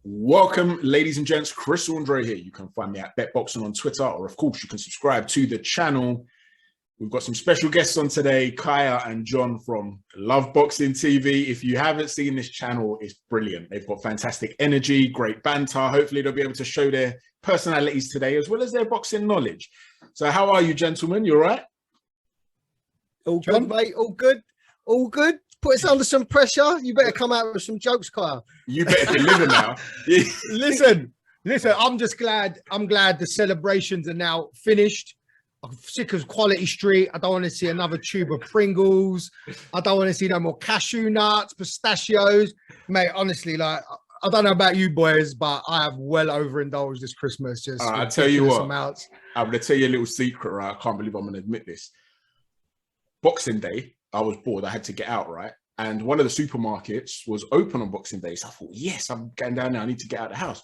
Welcome, ladies and gents. Chris Andre here. You can find me at BetBoxing on Twitter, or of course, you can subscribe to the channel. We've got some special guests on today, Kaya and John from Love Boxing TV. If you haven't seen this channel, it's brilliant. They've got fantastic energy, great banter. Hopefully, they'll be able to show their personalities today, as well as their boxing knowledge. So how are you, gentlemen? You all right? All good, mate. All good. All good. Put us under some pressure. You better come out with some jokes, Kyle. You better deliver now. Listen. I'm just glad. I'm glad the celebrations are now finished. I'm sick of Quality Street. I don't want to see another tube of Pringles. I don't want to see no more cashew nuts, pistachios, mate. Honestly, like I don't know about you boys, but I have well overindulged this Christmas. Just I tell you what, I'm going to tell you a little secret, right? I can't believe I'm going to admit this. Boxing Day, I was bored. I had to get out, right? And one of the supermarkets was open on Boxing Day. So I thought, yes, I'm getting down now. I need to get out of the house.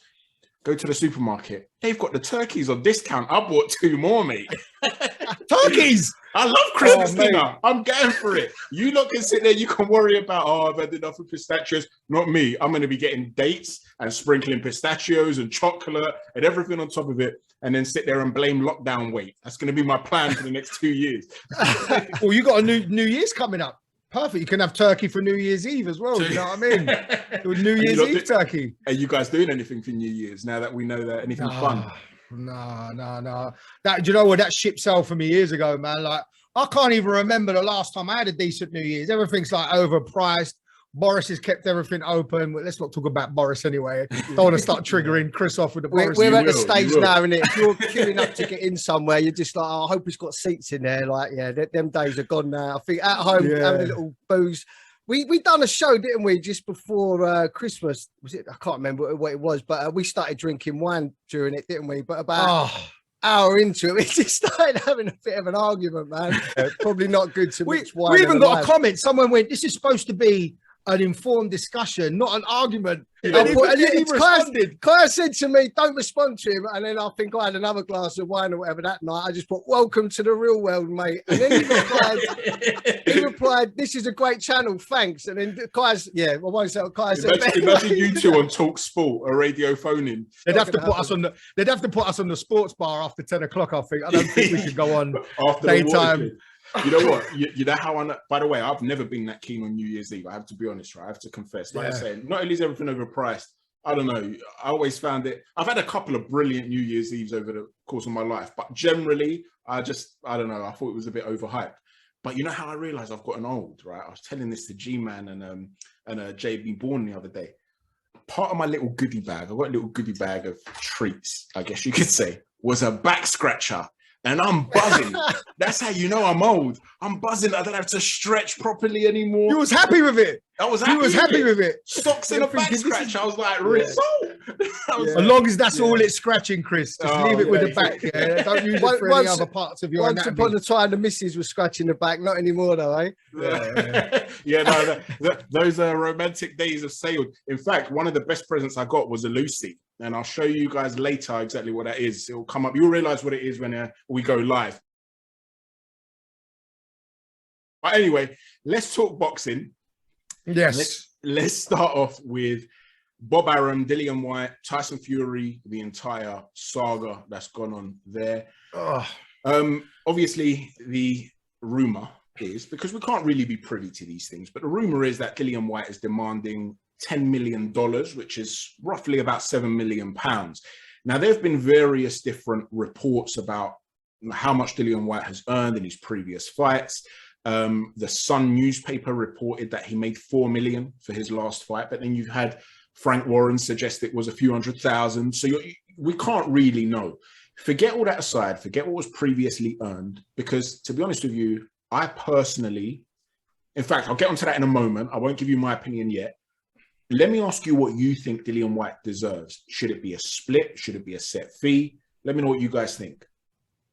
Go to the supermarket. They've got the turkeys on discount. I bought 2 more, mate. Turkeys! I love Christmas dinner. I'm going for it. You lot can sit there. You can worry about, I've had enough of pistachios. Not me. I'm going to be getting dates and sprinkling pistachios and chocolate and everything on top of it. And then sit there and blame lockdown weight. That's going to be my plan for the next 2 years. Well, you got a New Year's coming up. Perfect. You can have turkey for New Year's Eve as well. You know what I mean? New Year's Eve turkey. Are you guys doing anything for New Year's now that we know that anything fun? No. That, do you know what? That ship sailed for me years ago, man. Like, I can't even remember the last time I had a decent New Year's. Everything's like overpriced. Boris has kept everything open. Well, let's not talk about Boris anyway. Don't want to start triggering Chris off with the Boris. We're at the stage now, and if you're queuing up to get in somewhere, you're just like, I hope he's got seats in there. Like, yeah, them days are gone now. I think at home, having a little booze. We done a show, didn't we, just before Christmas? Was it? I can't remember what it was, but we started drinking wine during it, didn't we? But about hour into it, we just started having a bit of an argument, man. Probably not good to mix wine. We even got a comment. Someone went, "This is supposed to be an informed discussion, not an argument." Kaya said to me, "Don't respond to him." And then I think I had another glass of wine or whatever that night. I just put, "Welcome to the real world, mate." And then he replied, "This is a great channel, thanks." And then Kaya's, I won't say what Kaya said. Imagine you two on Talk Sport, a radio phone-in. They'd have to put us on the sports bar after 10 o'clock. I think. I don't think we could go on after daytime. You know what? You know how by the way, I've never been that keen on New Year's Eve. I have to be honest, right? I have to confess. Like I say, not only is everything overpriced, I don't know. I always found it. I've had a couple of brilliant New Year's Eves over the course of my life, but generally, I don't know. I thought it was a bit overhyped. But you know how I realized I've gotten old, right? I was telling this to G-Man and JB Bourne the other day. Part of my little goodie bag, I got a little goodie bag of treats, I guess you could say, was a back scratcher. And I'm buzzing. That's how you know I'm old. I'm buzzing. I don't have to stretch properly anymore. You was happy with it. I was happy. You was happy with it. Stocks in a back scratch. I was like, result. As long as that's all it's scratching, Chris. Just leave it with the back. Yeah. Don't use it for any other parts of your anatomy. Once upon a time, the missus was scratching the back. Not anymore, though, eh? Those romantic days have sailed. In fact, one of the best presents I got was a Lucy. And I'll show you guys later exactly what that is. It will come up. You'll realize what it is when we go live. But anyway, let's talk boxing. Yes. Let's start off with Bob Arum, Dillian Whyte, Tyson Fury, the entire saga that's gone on there. Obviously, the rumor is, because we can't really be privy to these things, but the rumor is that Dillian Whyte is demanding $10 million, which is roughly about £7 million. Now, there have been various different reports about how much Dillian Whyte has earned in his previous fights. The Sun newspaper reported that he made $4 million for his last fight, but then you've had Frank Warren suggest it was a few $100,000. So we can't really know. Forget all that aside. Forget what was previously earned, because to be honest with you, I personally, in fact, I'll get onto that in a moment. I won't give you my opinion yet. Let me ask you what you think Dillian Whyte deserves. Should it be a split? Should it be a set fee? Let me know what you guys think.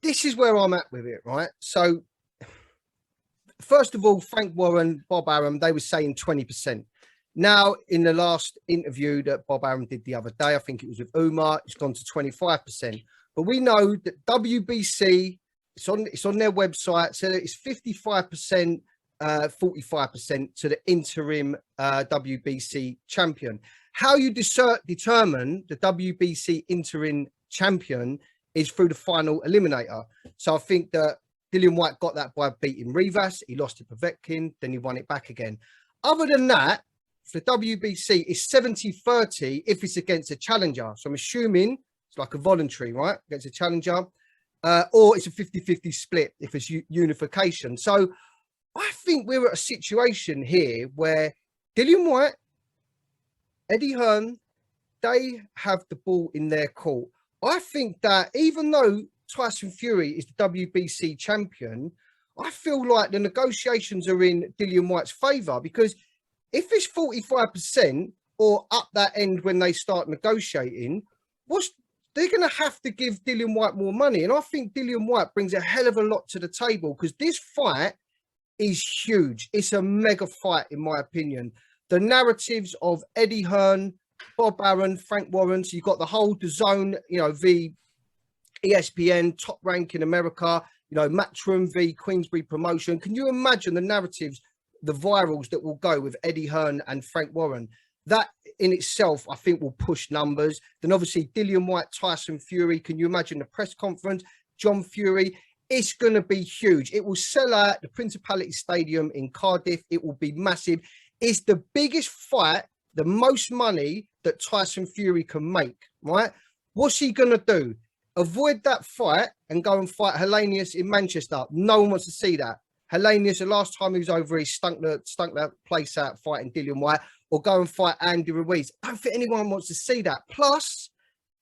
This is where I'm at with it, right? So, first of all, Frank Warren, Bob Arum, they were saying 20%. Now, in the last interview that Bob Arum did the other day, I think it was with Umar, it's gone to 25%. But we know that WBC, it's on their website, so it's 55% 45% to the interim WBC champion. How you determine the WBC interim champion is through the final eliminator. So I think that Dillian Whyte got that by beating Rivas. He lost to Povetkin, then he won it back again. Other than that, for the WBC, it's 70-30 if it's against a challenger. So I'm assuming it's like a voluntary, right? Against a challenger. Or it's a 50-50 split if it's unification. So I think we're at a situation here where Dillian Whyte, Eddie Hearn, they have the ball in their court. I think that even though Tyson Fury is the WBC champion, I feel like the negotiations are in Dillian Whyte's favour, because if it's 45% or up that end when they start negotiating, they're going to have to give Dillian Whyte more money. And I think Dillian Whyte brings a hell of a lot to the table, because this fight is huge. It's a mega fight, in my opinion. The narratives of Eddie Hearn, Bob Arum, Frank Warren, so you've got the whole DAZN, v ESPN, Top Rank in America, Matchroom v Queensbury Promotion. Can you imagine the narratives, the virals that will go with Eddie Hearn and Frank Warren? That in itself, I think, will push numbers. Then obviously Dillian Whyte, Tyson Fury. Can you imagine the press conference? John Fury. It's going to be huge. It will sell out the Principality Stadium in Cardiff. It will be massive. It's the biggest fight, the most money that Tyson Fury can make, right? What's he going to do? Avoid that fight and go and fight Helenius in Manchester? No one wants to see that. Helenius, the last time he was over, he stunk that place out fighting Dillian Whyte. Or go and fight Andy Ruiz. I don't think anyone wants to see that. Plus,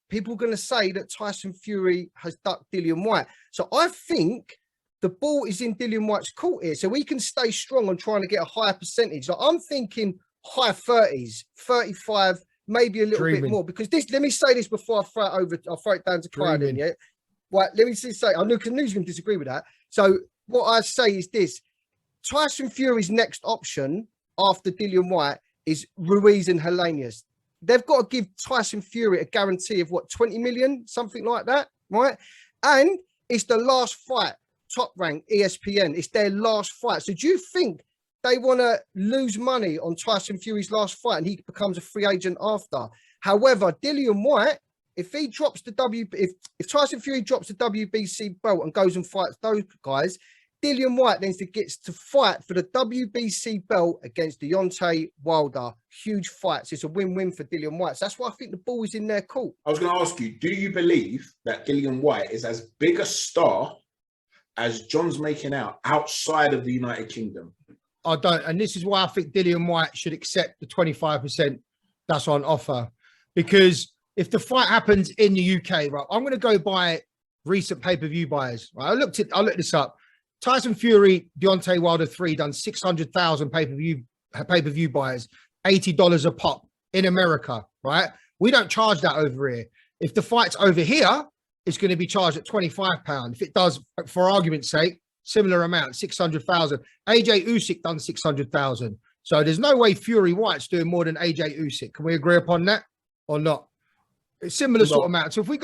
people are going to say that Tyson Fury has ducked Dillian Whyte. So I think the ball is in Dillian Whyte's court here. So we can stay strong on trying to get a higher percentage. Like, I'm thinking high 30s, 35, maybe a little bit more. Because this, let me say this before I throw it over. I'll throw it down to Clyde then, yeah? Right, let me just say, I know Canoe's going to disagree with that. So what I say is this. Tyson Fury's next option after Dillian Whyte is Ruiz and Helenius. They've got to give Tyson Fury a guarantee of what, 20 million, something like that, right? And it's the last fight, Top Rank, ESPN. It's their last fight. So do you think they want to lose money on Tyson Fury's last fight and he becomes a free agent after? However, Dillian Whyte, if he drops the if Tyson Fury drops the WBC belt and goes and fights those guys, Dillian Whyte then gets to fight for the WBC belt against Deontay Wilder. Huge fights. It's a win-win for Dillian Whyte. So that's why I think the ball is in their court. I was going to ask you, do you believe that Dillian Whyte is as big a star as John's making out outside of the United Kingdom? I don't. And this is why I think Dillian Whyte should accept the 25% that's on offer. Because if the fight happens in the UK, right, I'm going to go by recent pay-per-view buyers. Right? I looked this up. Tyson Fury, Deontay Wilder 3 done 600,000 pay-per-view buyers, $80 a pop in America, right? We don't charge that over here. If the fight's over here, it's going to be charged at £25. If it does, for argument's sake, similar amount, 600,000. AJ Usyk done 600,000. So there's no way Fury-Whyte's doing more than AJ Usyk. Can we agree upon that or not? It's similar sort of amount. So if we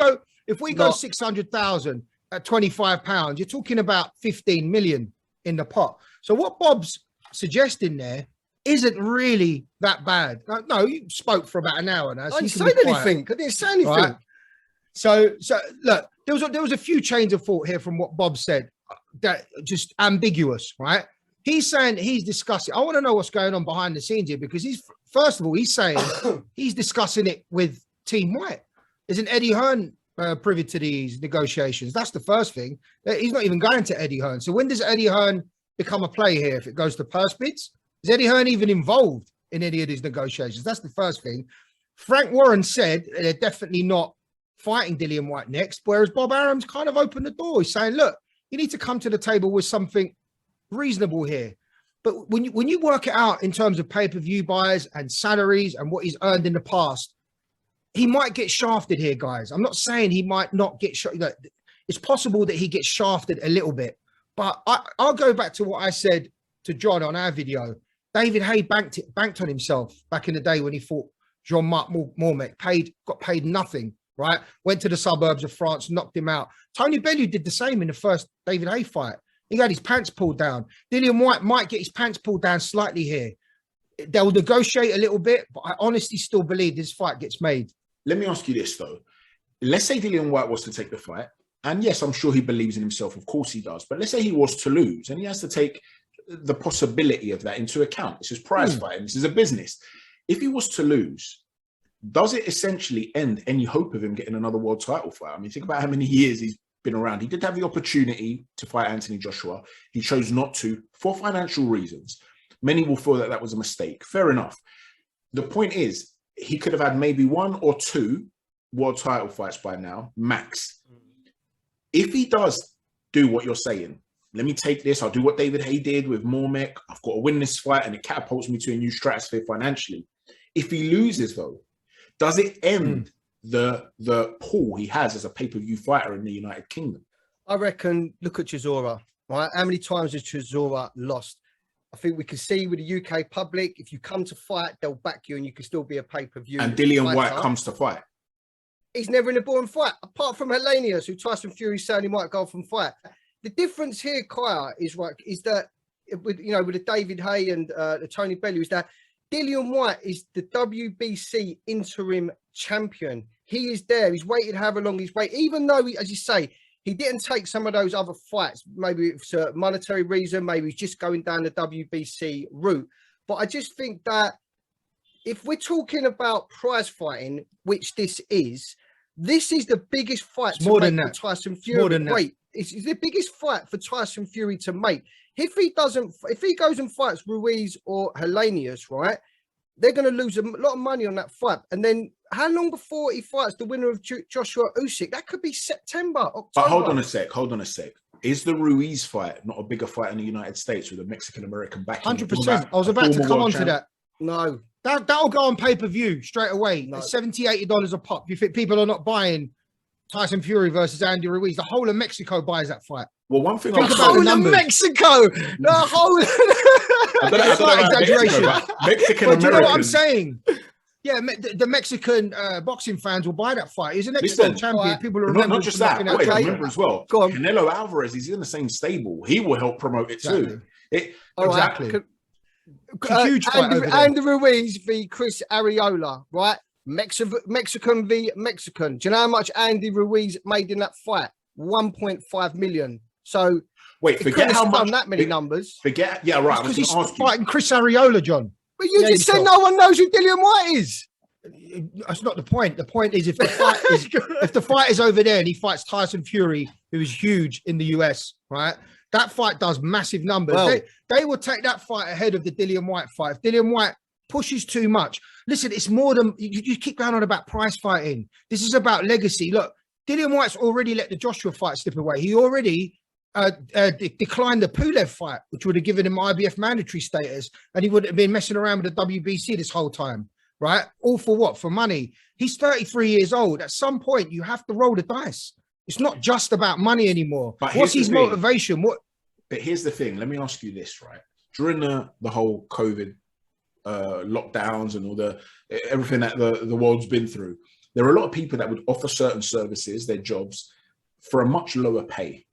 go 600,000 at £25, you're talking about 15 million in the pot. So what Bob's suggesting there isn't really that bad. No, you spoke for about an hour now. So I didn't say anything. I didn't say anything. Right? So look, there was a few chains of thought here from what Bob said that just ambiguous, right? He's saying he's discussing. I want to know what's going on behind the scenes here, because first of all, he's saying he's discussing it with Team White. Isn't Eddie Hearn privy to these negotiations? That's the first thing. He's not even going to Eddie Hearn. So when does Eddie Hearn become a play here? If it goes to purse bids, is Eddie Hearn even involved in any of these negotiations? That's the first thing. Frank Warren said they're definitely not fighting Dillian Whyte next, whereas Bob Arum's kind of opened the door. He's saying, look, you need to come to the table with something reasonable here. But when you work it out in terms of pay-per-view buyers and salaries and what he's earned in the past, he might get shafted here, guys. I'm not saying he might not get shafted. It's possible that he gets shafted a little bit. But I'll go back to what I said to John on our video. David Haye banked on himself back in the day when he fought Jean-Marc Mormec. Got paid nothing, right? Went to the suburbs of France, knocked him out. Tony Bellew did the same in the first David Haye fight. He had his pants pulled down. Dillian Whyte might get his pants pulled down slightly here. They'll negotiate a little bit, but I honestly still believe this fight gets made. Let me ask you this, though. Let's say Dillian Whyte was to take the fight. And yes, I'm sure he believes in himself. Of course he does. But let's say he was to lose, and he has to take the possibility of that into account. This is prize fighting. This is a business. If he was to lose, does it essentially end any hope of him getting another world title fight? I mean, think about how many years he's been around. He did have the opportunity to fight Anthony Joshua. He chose not to for financial reasons. Many will feel that that was a mistake. Fair enough. The point is, he could have had maybe 1 or 2 world title fights by now, max. If he does do what you're saying, let me take this, I'll do what David Haye did with Mormek, I've got to win this fight and it catapults me to a new stratosphere financially. If he loses, though, does it end the pull he has as a pay-per-view fighter in the United Kingdom? I reckon, look at Chisora, right? How many times has Chisora lost? I think we can see with the UK public, if you come to fight, they'll back you and you can still be a pay-per-view. And Dillian Whyte comes to fight. He's never in a boring fight, apart from Helenius, who Tyson Fury saying he might go from fight. The difference here, Kaya, is that with the David Haye and the Tony Bellew, is that Dillian Whyte is the WBC interim champion. He is there. He's waited however long he's waited, even though, as you say, he didn't take some of those other fights. Maybe it's a monetary reason. Maybe he's just going down the WBC route. But I just think that if we're talking about prize fighting, which this is the biggest fight to make for Tyson Fury. Wait, it's the biggest fight for Tyson Fury to make. If he goes and fights Ruiz or Helenius, right, they're going to lose a lot of money on that fight. And then how long before he fights the winner of Joshua Usyk? That could be September, October. But hold on a sec. Is the Ruiz fight not a bigger fight in the United States with a Mexican-American backing? 100%. I was about to come on to that. No. That'll go on pay-per-view straight away. No. $70, $80 a pop. You think people are not buying Tyson Fury versus Andy Ruiz? The whole of Mexico buys that fight. Well, one thing about the whole of Mexico. The whole. It's not exaggeration. Mexican But Americans. you know what I'm saying? Yeah, the Mexican boxing fans will buy that fight. He's an excellent champion. People will remember. Not just that. Remember as well. Canelo Alvarez, he's in the same stable. He will help promote it too. Exactly. Huge fight over there. Andy Ruiz v Chris Arreola, right? Mexican v Mexican. Do you know how much Andy Ruiz made in that fight? 1.5 million. So wait, forget how much that many numbers. Yeah, right. Because he's fighting Chris Arreola, John. But you just said no one knows who Dillian Whyte is. That's not the point. The point is if the fight is over there and he fights Tyson Fury, who is huge in the US, right? That fight does massive numbers. Well, they will take that fight ahead of the Dillian Whyte fight. If Dillian Whyte pushes too much, listen, it's more than you keep going on about prize fighting. This is about legacy. Look, Dillian Whyte's already let the Joshua fight slip away. He already declined the Pulev fight, which would have given him IBF mandatory status, and he would have been messing around with the WBC this whole time, right? All for what? For money. He's 33 years old. At some point, you have to roll the dice. It's not just about money anymore. But what's his motivation? But here's the thing. Let me ask you this, right? During the whole COVID lockdowns and all everything that the world's been through, there are a lot of people that would offer certain services, their jobs, for a much lower pay.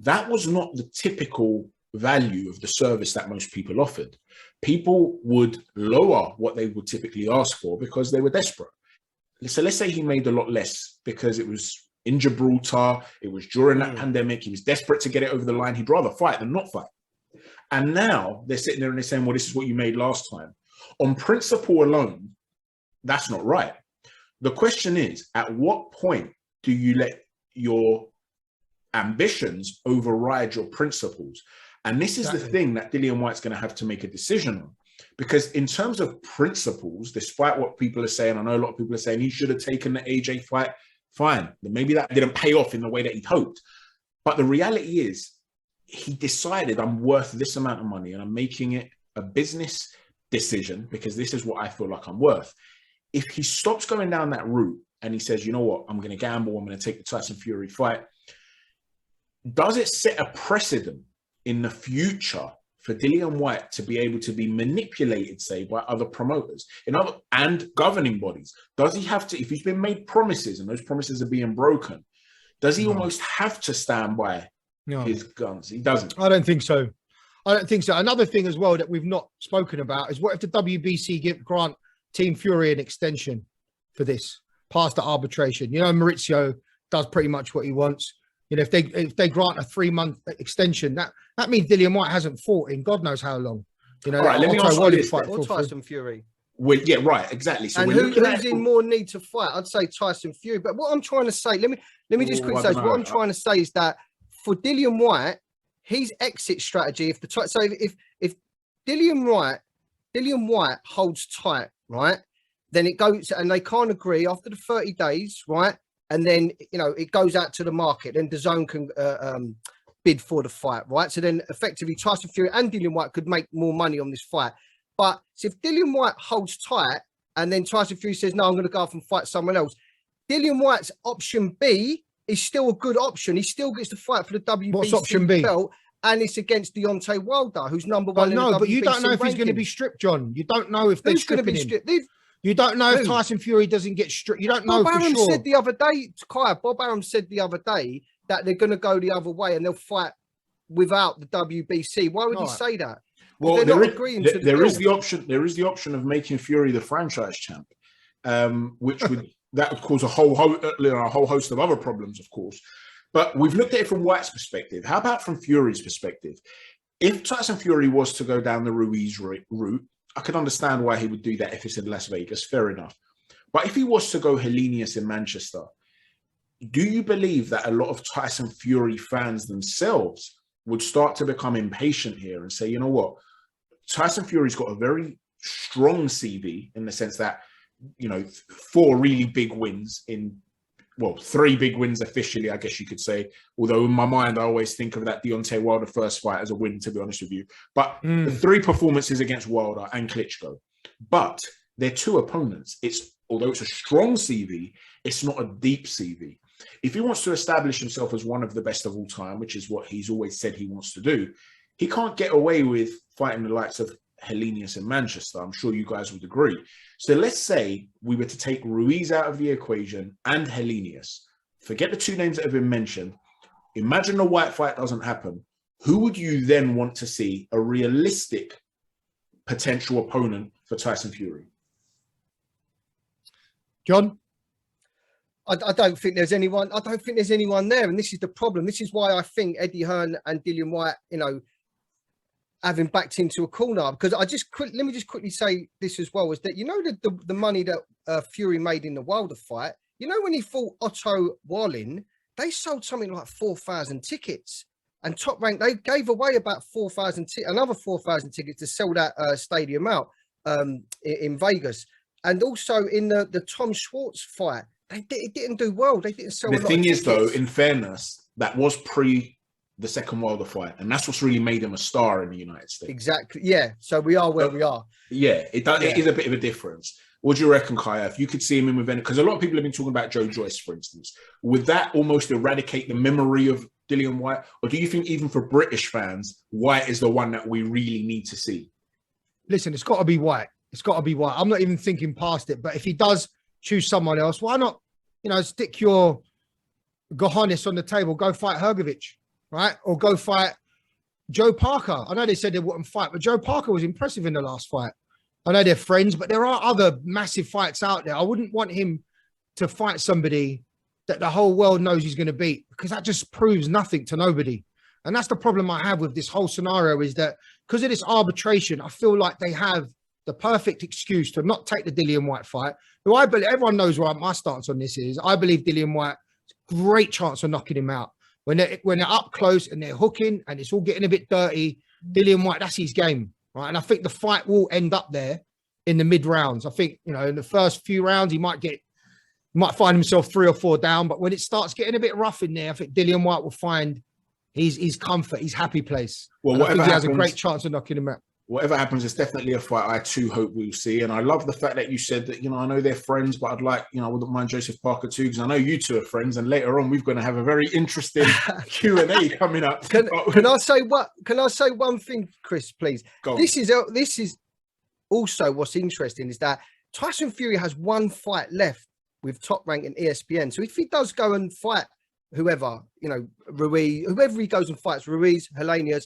That was not the typical value of the service that most people offered. People would lower what they would typically ask for because they were desperate. So let's say he made a lot less because it was in Gibraltar, it was during that pandemic, he was desperate to get it over the line. He'd rather fight than not fight. And now they're sitting there and they're saying, well, this is what you made last time. On principle alone, that's not right. The question is, at what point do you let your ambitions override your principles? And this is the thing that Dillian Whyte's going to have to make a decision on. Because in terms of principles, despite what people are saying, I know a lot of people are saying he should have taken the AJ fight. Fine. Maybe that didn't pay off in the way that he'd hoped. But the reality is, he decided I'm worth this amount of money and I'm making it a business decision because this is what I feel like I'm worth. If he stops going down that route and he says, you know what, I'm going to gamble, I'm going to take the Tyson Fury fight, does it set a precedent in the future for Dillian Whyte to be able to be manipulated, say, by other promoters and governing bodies? Does he have to, if he's been made promises and those promises are being broken, does he almost have to stand by his guns. He doesn't. I don't think so. I don't think so. Another thing as well that we've not spoken about is what if the WBC grant Team Fury an extension for this past the arbitration? You know, Maurizio does pretty much what he wants. You know, if they grant a 3-month extension, that means Dillian Whyte hasn't fought in God knows how long. You know, all right, let me ask you this. Or Tyson Fury. Well, yeah, right, exactly. So and who's in more need to fight? I'd say Tyson Fury. But what I'm trying to say, let me just quickly say, what I'm trying to say is that for Dillian Whyte, his exit strategy, if Dillian Whyte holds tight, right, then it goes and they can't agree after the 30 days, right, and then it goes out to the market. Then DAZN can bid for the fight, right? So then effectively Tyson Fury and Dillian Whyte could make more money on this fight. But so if Dillian Whyte holds tight and then Tyson Fury says, no, I'm going to go off and fight someone else, Dillian Whyte's option B is still a good option. He still gets to fight for the WBC What's option B? belt, and it's against Deontay Wilder, who's number one. No, but you don't know if he's going to be stripped, John. You don't know if they're stripping him. You don't know if Tyson Fury doesn't get stripped. You don't know for sure. Bob Arum said the other day, Bob Arum said the other day that they're going to go the other way and they'll fight without the WBC. Why would he say that? Well, there is the option of making Fury the franchise champ, which would cause a whole host of other problems, of course. But we've looked at it from Whyte's perspective. How about from Fury's perspective? If Tyson Fury was to go down the Ruiz route, I could understand why he would do that if it's in Las Vegas. Fair enough. But if he was to go Helenius in Manchester, do you believe that a lot of Tyson Fury fans themselves would start to become impatient here and say, you know what? Tyson Fury's got a very strong CV in the sense that, 4 really big wins well, 3 big wins officially, I guess you could say. Although in my mind, I always think of that Deontay Wilder first fight as a win, to be honest with you. But the 3 performances against Wilder and Klitschko. But they're 2 opponents. Although it's a strong CV, it's not a deep CV. If he wants to establish himself as one of the best of all time, which is what he's always said he wants to do, he can't get away with fighting the likes of Helenius in Manchester. I'm sure you guys would agree. So let's say we were to take Ruiz out of the equation and Helenius. Forget the 2 names that have been mentioned. Imagine the Whyte fight doesn't happen. Who would you then want to see a realistic potential opponent for Tyson Fury? John? I don't think there's anyone. I don't think there's anyone there, and this is the problem. This is why I think Eddie Hearn and Dillian Whyte, having backed into a corner. Because let me just quickly say this as well: is that the money that Fury made in the Wilder fight. When he fought Otto Wallin, they sold something like 4,000 tickets, and Top Rank they gave away about 4,000 another 4,000 tickets to sell that stadium out in Vegas, and also in the Tom Schwartz fight. It didn't do well. They didn't sell. The thing is, though, in fairness, that was pre the second Wilder fight, and that's what's really made him a star in the United States. Exactly. Yeah. So we are where we are. Yeah. It is a bit of a difference. What do you reckon, Kaya? If you could see him in with any, because a lot of people have been talking about Joe Joyce, for instance, would that almost eradicate the memory of Dillian Whyte, or do you think even for British fans, Whyte is the one that we really need to see? Listen, it's got to be Whyte. It's got to be Whyte. I'm not even thinking past it, but if he does choose someone else, why not, stick your Gohanis on the table, go fight Hrgovic, right? Or go fight Joe Parker. I know they said they wouldn't fight, but Joe Parker was impressive in the last fight. I know they're friends, but there are other massive fights out there. I wouldn't want him to fight somebody that the whole world knows he's going to beat, because that just proves nothing to nobody. And that's the problem I have with this whole scenario, is that because of this arbitration, I feel like they have the perfect excuse to not take the Dillian Whyte fight, who I believe, everyone knows what my stance on this is. I believe Dillian Whyte, great chance of knocking him out. When they're up close and they're hooking and it's all getting a bit dirty, Dillian Whyte, that's his game, right? And I think the fight will end up there in the mid rounds. I think, in the first few rounds, he might find himself 3 or 4 down, but when it starts getting a bit rough in there, I think Dillian Whyte will find his comfort, his happy place. Well, I think he has a great chance of knocking him out. Whatever happens, it's definitely a fight I too hope we'll see. And I love the fact that you said that, I know they're friends, but I'd like, I wouldn't mind Joseph Parker too, because I know you two are friends. And later on, we're going to have a very interesting Q&A coming up. Can I say one thing, Chris, please? This is also what's interesting, is that Tyson Fury has 1 fight left with Top Rank and ESPN. So if he does go and fight whoever, Ruiz, whoever he goes and fights, Ruiz, Helenius,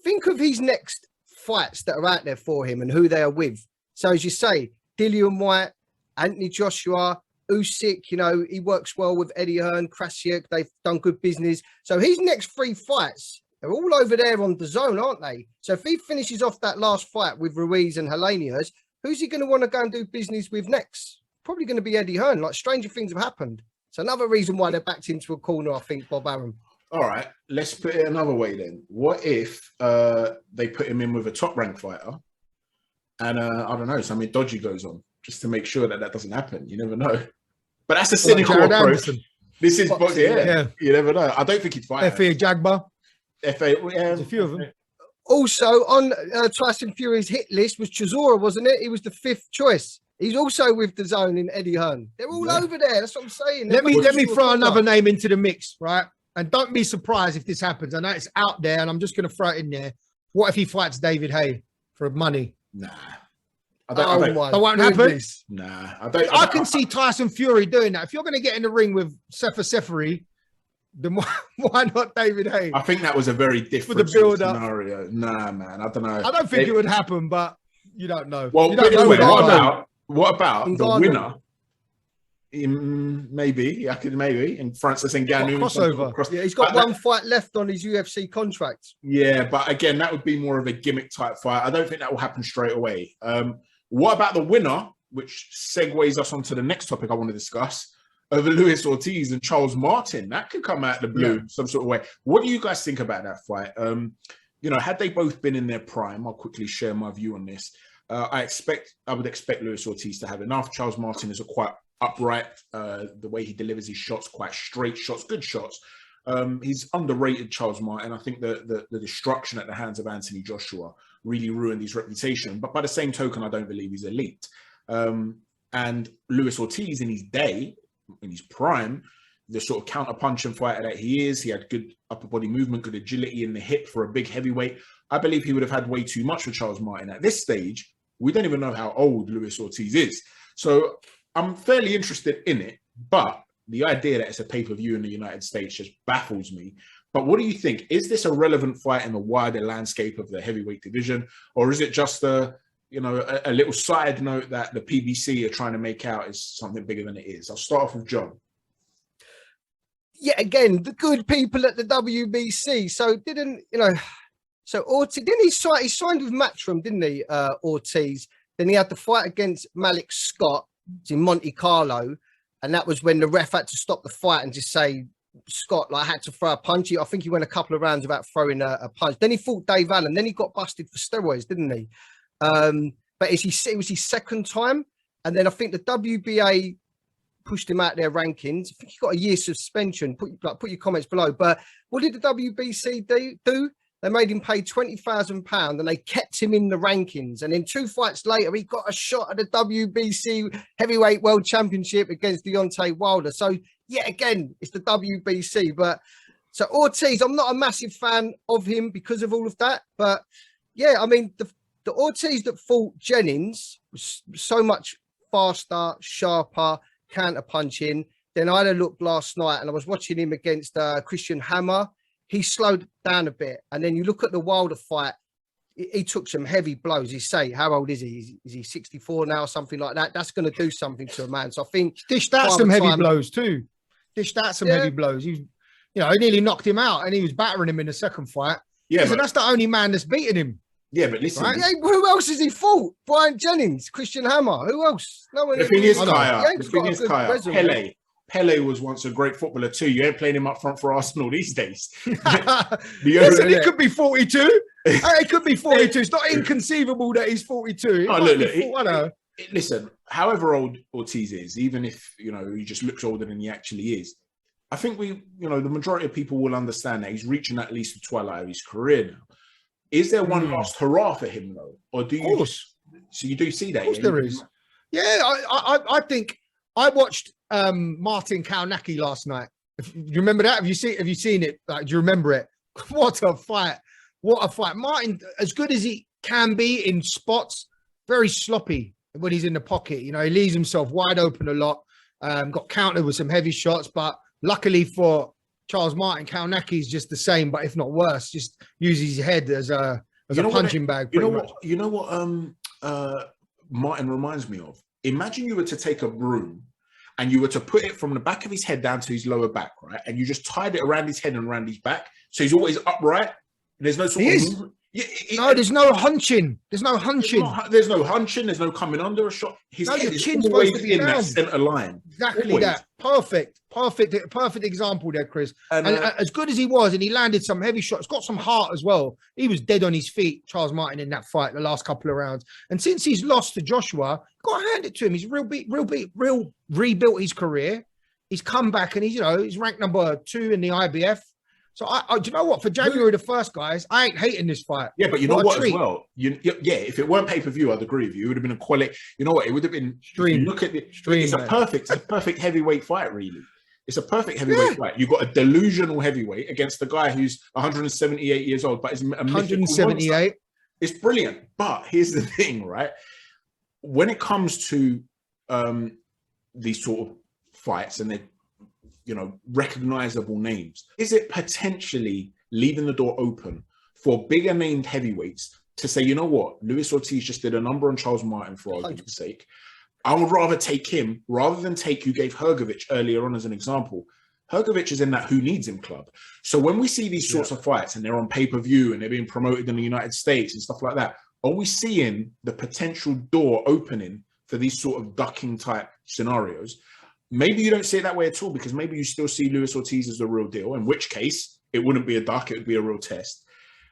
think of his next fights that are out there for him and who they are with. So as you say, Dillian Whyte, Anthony Joshua, Usyk, he works well with Eddie Hearn, Krasiuk, they've done good business. So his next 3 fights, they're all over there on the zone, aren't they? So if he finishes off that last fight with Ruiz and Helenius, who's he going to want to go and do business with next? Probably going to be Eddie Hearn. Like, stranger things have happened. It's another reason why they're backed into a corner, I think, Bob Arum. All right, let's put it another way then. What if they put him in with a top-ranked fighter and, I don't know, something dodgy goes on just to make sure that doesn't happen? You never know. But that's a cynical approach. Anderson. This is boxing, yeah. You never know. I don't think he'd fight. FA Jagba. Yeah. There's a few of them. Also, on Tyson Fury's hit list was Chisora, wasn't it? He was the 5th choice. He's also with the zone in Eddie Hearn. They're all over there. That's what I'm saying. Let me throw another name into the mix, right? And don't be surprised if this happens. I know it's out there, and I'm just going to throw it in there. What if he fights David Haye for money? Nah. That won't happen. Nah, I can see Tyson Fury doing that. If you're going to get in the ring with Seferi, then why not David Haye? I think that was a very different scenario. Nah, man, I don't know. I don't think it would happen, but you don't know. Well, what about the winner? Maybe in Francis Ngannou crossover. Yeah, he's got one fight left on his UFC contract. Yeah, but again, that would be more of a gimmick type fight. I don't think that will happen straight away. What about the winner, which segues us onto the next topic I want to discuss, over Luis Ortiz and Charles Martin? That could come out of the blue some sort of way. What do you guys think about that fight? Had they both been in their prime, I'll quickly share my view on this. I would expect Luis Ortiz to have enough. Charles Martin is a quite upright, the way he delivers his shots, quite straight shots, good shots. He's underrated, Charles Martin. I think the destruction at the hands of Anthony Joshua really ruined his reputation. But by the same token, I don't believe he's elite. And Luis Ortiz in his day, in his prime, the sort of counter-punching fighter that he is, he had good upper body movement, good agility in the hip for a big heavyweight. I believe he would have had way too much for Charles Martin. At this stage, we don't even know how old Luis Ortiz is. So I'm fairly interested in it, but the idea that it's a pay-per-view in the United States just baffles me. But what do you think? Is this a relevant fight in the wider landscape of the heavyweight division, or is it just a little side note that the PBC are trying to make out is something bigger than it is? I'll start off with John. Yeah, again, the good people at the WBC. So so Ortiz, he signed with Matchroom, didn't he, Ortiz? Then he had the fight against Malik Scott in Monte Carlo, and that was when the ref had to stop the fight and just say Scott had to throw a punch. I think he went a couple of rounds without throwing a punch. Then he fought Dave Allen. Then he got busted for steroids, didn't he? But it was his second time, and then I think the WBA pushed him out their rankings. I think he got a year suspension. Put your comments below. But what did the WBC do? They made him pay £20,000 and they kept him in the rankings. And then 2 fights later, he got a shot at the WBC Heavyweight World Championship against Deontay Wilder. So, yeah, again, it's the WBC. But so Ortiz, I'm not a massive fan of him because of all of that. But, yeah, I mean, the Ortiz that fought Jennings was so much faster, sharper, counter-punching. Then I had a look last night and I was watching him against Christian Hammer. He slowed down a bit. And then you look at the Wilder fight, he took some heavy blows. You say, how old is he? Is he 64 now, something like that? That's going to do something to a man. So I think... Dished out some heavy blows too. Heavy blows. He nearly knocked him out and he was battering him in the second fight. Yeah, so that's the only man that's beaten him. Yeah, but listen... Right? Yeah, who else has he fought? Brian Jennings, Christian Hammer. Who else? No one. The thing is, Kaya, Pele was once a great footballer too. You ain't playing him up front for Arsenal these days. Listen, he could be 42. It could be 42. It's not inconceivable that he's 42. Listen, however old Ortiz is, even if, he just looks older than he actually is, I think the majority of people will understand that he's reaching at least the twilight of his career now. Is there one last hurrah for him though? Or do you? Of course. So you do see that? Of course there is. Yeah, I think I watched Martin Kaunaki last night. You remember that? Have you seen it? Do you remember it? What a fight! What a fight! Martin, as good as he can be in spots, very sloppy when he's in the pocket. He leaves himself wide open a lot. Got countered with some heavy shots, but luckily for Charles Martin, Kalnacki is just the same, but if not worse, just uses his head as a punching bag. You know what Martin reminds me of? Imagine you were to take a broom and you were to put it from the back of his head down to his lower back, right? And you just tied it around his head and around his back. So he's always upright. There's no sort of movement. No, there's no hunching. There's no hunching. There's no hunching. There's no coming under a shot. His head is always in that center line. Exactly always. That. Perfect example there, Chris. And as good as he was, and he landed some heavy shots, got some heart as well. He was dead on his feet, Charles Martin, in that fight, the last couple of rounds. And since he's lost to Joshua, got to hand it to him. He's rebuilt his career. He's come back and he's ranked number 2 in the IBF. So do you know what? For January the 1st, guys, I ain't hating this fight. Yeah, but you know what as well? If it weren't pay-per-view, I'd agree with you. It would have been a quality. You know what? It would have been. Stream. Look at it. It's a perfect heavyweight fight, really. It's a perfect heavyweight fight. You've got a delusional heavyweight against a guy who's 178 years old, but is a 178. It's brilliant. But here's the thing, right? When it comes to these sort of fights and they're recognizable names, is it potentially leaving the door open for bigger named heavyweights to say, you know what, Luis Ortiz just did a number on Charles Martin, for argument's sake. I would rather take him rather than take you gave Hrgović earlier on as an example. Hrgović is in that who needs him club. So when we see these sorts of fights and they're on pay-per-view and they're being promoted in the United States and stuff like that, are we seeing the potential door opening for these sort of ducking type scenarios? Maybe you don't see it that way at all, because maybe you still see Luis Ortiz as the real deal, in which case it wouldn't be a duck, it would be a real test.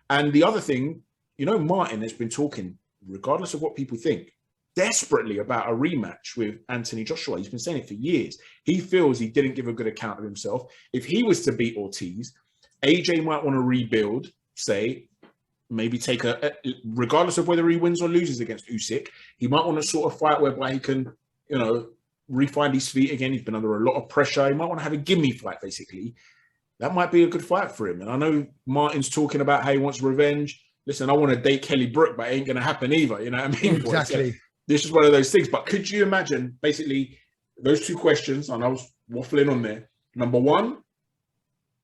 And the other thing, Martin has been talking, regardless of what people think, desperately about a rematch with Anthony Joshua. He's been saying it for years. He feels he didn't give a good account of himself. If he was to beat Ortiz, AJ might want to rebuild, say, maybe take regardless of whether he wins or loses against Usyk, he might want to sort of fight whereby he can, re-find his feet again. He's been under a lot of pressure. He might want to have a gimme fight, basically. That might be a good fight for him. And I know Martin's talking about how he wants revenge. Listen, I want to date Kelly Brook, but it ain't going to happen either. You know what I mean? Exactly. This is one of those things. But could you imagine, basically, those two questions, and I was waffling on there. Number one,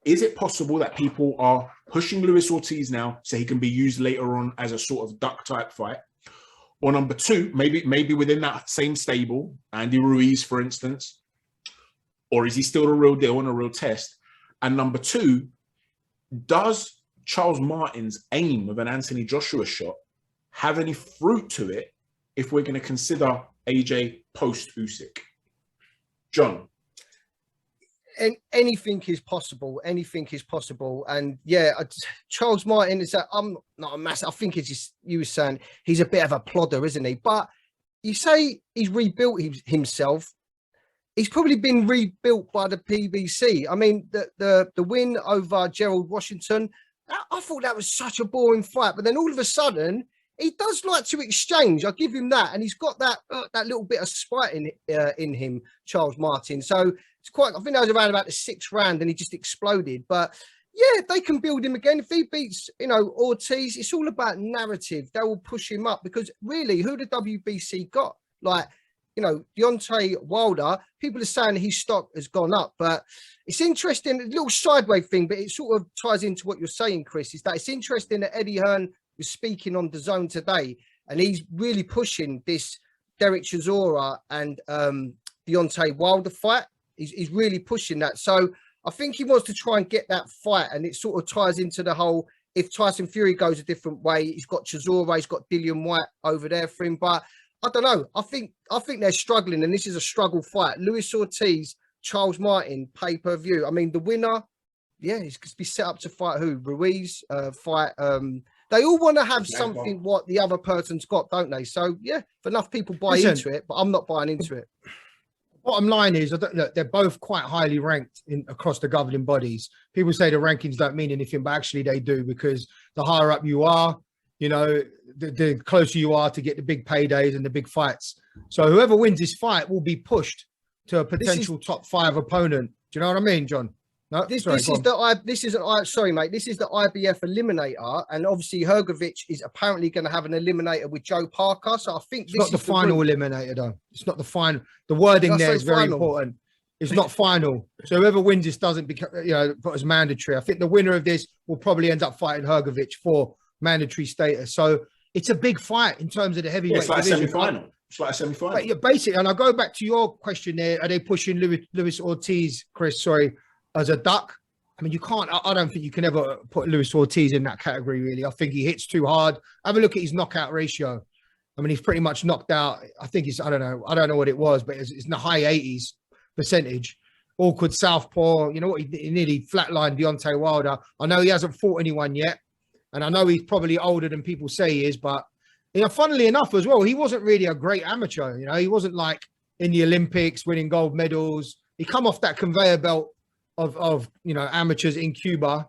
is it possible that people are pushing Luis Ortiz now so he can be used later on as a sort of duck-type fight? Or number two, maybe within that same stable, Andy Ruiz, for instance, or is he still the real deal and a real test? And number two, does Charles Martin's aim of an Anthony Joshua shot have any fruit to it if we're going to consider AJ post-Usyk? John? And anything is possible. And Charles Martin is I'm not a massive. I think it's just, you were saying he's a bit of a plodder, isn't he? But you say he's rebuilt himself. He's probably been rebuilt by the PBC. I mean, the win over Gerald Washington, I thought that was such a boring fight. But then all of a sudden, he does like to exchange. I'll give him that, and he's got that little bit of spite in him, Charles Martin. So it's quite. I think that was around about the 6th round, and he just exploded. But yeah, they can build him again if he beats, Ortiz. It's all about narrative. They will push him up, because really, who the WBC got? Like, Deontay Wilder. People are saying his stock has gone up, but it's interesting. A little sideways thing, but it sort of ties into what you're saying, Chris. Is that it's interesting that Eddie Hearn was speaking on DAZN today, and he's really pushing this Derek Chisora and Deontay Wilder fight. He's really pushing that. So I think he wants to try and get that fight, and it sort of ties into the whole, if Tyson Fury goes a different way, he's got Chisora, he's got Dillian Whyte over there for him. But I don't know. I think they're struggling, and this is a struggle fight. Luis Ortiz, Charles Martin, pay-per-view. I mean, the winner, he's going to be set up to fight who? Ruiz, fight... They all want to have something what the other person's got, don't they? So, if enough people buy into it, but I'm not buying into it. Bottom line is, look, they're both quite highly ranked across the governing bodies. People say the rankings don't mean anything, but actually they do, because the higher up you are, the closer you are to get the big paydays and the big fights. So whoever wins this fight will be pushed to a potential top 5 opponent. Do you know what I mean, John? No, this is the IBF eliminator, and obviously Hrgović is apparently going to have an eliminator with Joe Parker. So I think it's not the final eliminator, though. It's not the final. The wording there is very important. It's not final. So whoever wins this doesn't become, put as mandatory. I think the winner of this will probably end up fighting Hrgović for mandatory status. So it's a big fight in terms of the heavyweight it's like division. a semi-final. It's like a semi-final. But yeah, basically, and I go back to your question there. Are they pushing Luis Ortiz, Chris, as a duck? I mean, you can't, I don't think you can ever put Luis Ortiz in that category, really. I think he hits too hard. Have a look at his knockout ratio. I mean, he's pretty much knocked out. I think I don't know what it was, but it's in the high 80s percentage. Awkward southpaw. You know what? He nearly flatlined Deontay Wilder. I know he hasn't fought anyone yet. And I know he's probably older than people say he is, but, funnily enough as well, he wasn't really a great amateur. He wasn't like in the Olympics winning gold medals. He come off that conveyor belt of amateurs in Cuba,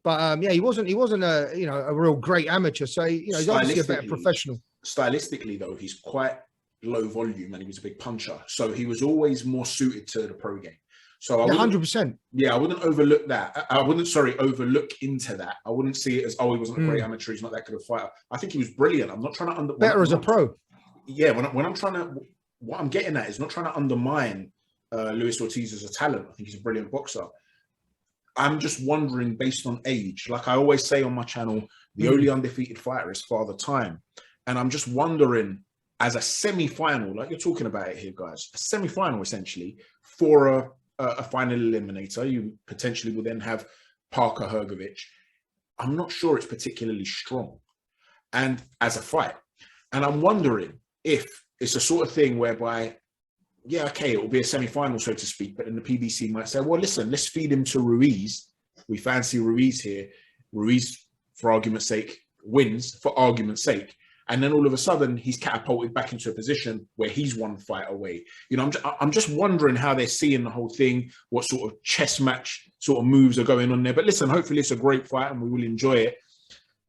but he wasn't a real great amateur. So he's obviously a better professional. Stylistically though, he's quite low volume and he was a big puncher, so he was always more suited to the pro game. So 100%. I wouldn't overlook that. I wouldn't overlook into that. I wouldn't see it as, he wasn't a great amateur, he's not that good a fighter. I think he was brilliant. I'm not trying to better as a pro. Yeah, when I'm trying to, what I'm getting at is not trying to undermine Luis Ortiz as a talent. I think he's a brilliant boxer. I'm just wondering, based on age, like I always say on my channel, the only undefeated fighter is Father Time. And I'm just wondering, as a semi-final, like you're talking about it here, guys, a semi-final essentially for a final eliminator, you potentially will then have Parker Hrgović. I'm not sure it's particularly strong, and as a fight. And I'm wondering if it's a sort of thing whereby, it will be a semi-final, so to speak, but then the PBC might say, well, listen, let's feed him to Ruiz. We fancy Ruiz here. Ruiz, for argument's sake, wins for argument's sake. And then all of a sudden, he's catapulted back into a position where he's one fight away. I'm just wondering how they're seeing the whole thing, what sort of chess match sort of moves are going on there. But listen, hopefully it's a great fight and we will enjoy it.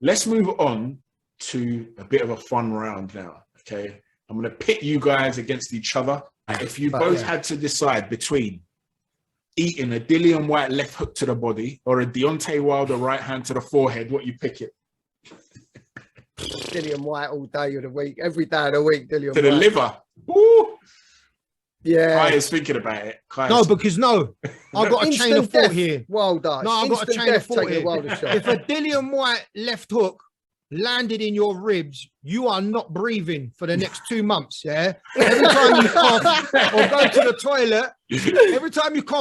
Let's move on to a bit of a fun round now, okay? I'm going to pit you guys against each other. If you both had to decide between eating a Dillian Whyte left hook to the body or a Deontay Wilder right hand to the forehead, what you pick it? Dillian Whyte all day of the week, every day of the week. Dillian to Whyte. The liver. Woo! Yeah. Kai is thinking about it. I've got a chain of thought here. Wilder. No, I've got a chain of thought here. If a Dillian Whyte left hook landed in your ribs, you are not breathing for the next 2 months. Yeah. Every time you cough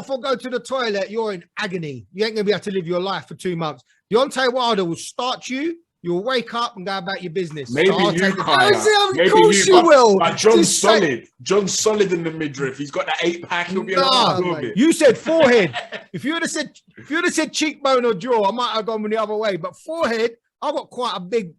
or go to the toilet, you're in agony. You ain't gonna be able to live your life for 2 months. Deontay Wilder will start you. You'll wake up and go about your business. Maybe so you, Kyle. Of course you will. But John's solid. John's solid in the midriff. He's got that 8-pack. He'll be able to absorb it. You said forehead. If you would have said cheekbone or jaw, I might have gone the other way. But forehead, I've got quite a big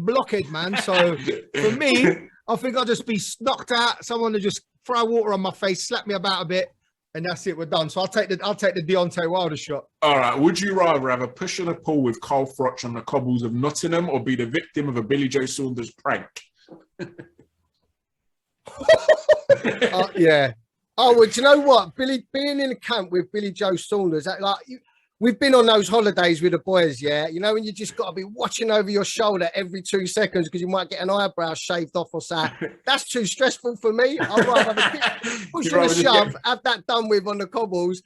blockhead, man. So for me, I think I'll just be knocked out. Someone to just throw water on my face, slap me about a bit, and that's it. We're done. So I'll take the Deontay Wilder shot. All right. Would you rather have a push and a pull with Carl Froch on the cobbles of Nottingham, or be the victim of a Billy Joe Saunders prank? Yeah. Oh, well, do you know what? Being in the camp with Billy Joe Saunders, we've been on those holidays with the boys, yeah? When you just got to be watching over your shoulder every 2 seconds because you might get an eyebrow shaved off or something. That's too stressful for me. I'd rather have a push and a shove, have that done with on the cobbles.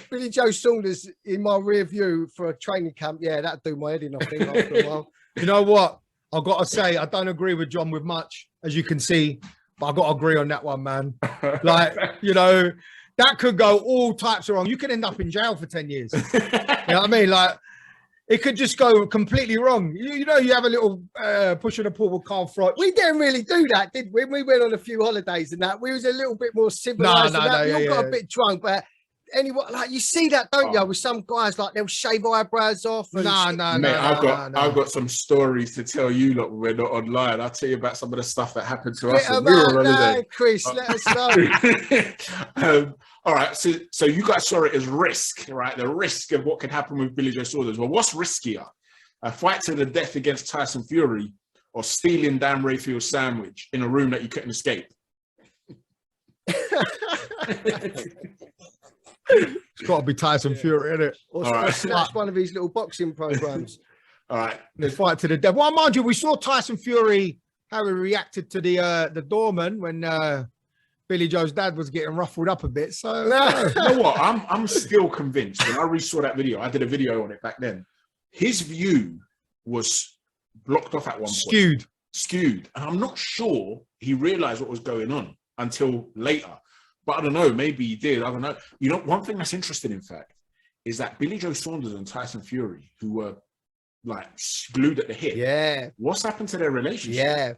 Billy Joe Saunders in my rear view for a training camp, yeah, that'd do my head in, I think, after a while. You know what? I've got to say, I don't agree with John with much, as you can see, but I've got to agree on that one, man. That could go all types of wrong. You could end up in jail for 10 years. You know what I mean? It could just go completely wrong. You have a little push and a pull with Carl Froch. We didn't really do that, did we? We went on a few holidays and that. We was a little bit more civilized. We all got a bit drunk, but anyway, you see that, don't you? With some guys, they'll shave eyebrows off. Mate, I've got some stories to tell you. Look, we're not online. I'll tell you about some of the stuff that happened to us when we were on holiday. Chris, let us know. All right, so you guys saw it as risk, right? The risk of what could happen with Billy Joe Saunders. Well, what's riskier? A fight to the death against Tyson Fury, or stealing Dan Rayfield's sandwich in a room that you couldn't escape? It's got to be Tyson Fury, isn't it? Or snatch one of his little boxing programs. All right. The fight to the death. Well, mind you, we saw Tyson Fury, how he reacted to the doorman when Billy Joe's dad was getting ruffled up a bit. So you know what? I'm still convinced. When I re-saw that video, I did a video on it back then. His view was blocked off at one point. Skewed. And I'm not sure he realized what was going on until later. But I don't know, maybe he did. I don't know. You know, one thing that's interesting, in fact, is that Billy Joe Saunders and Tyson Fury, who were like glued at the hip. Yeah. What's happened to their relationship? Yeah.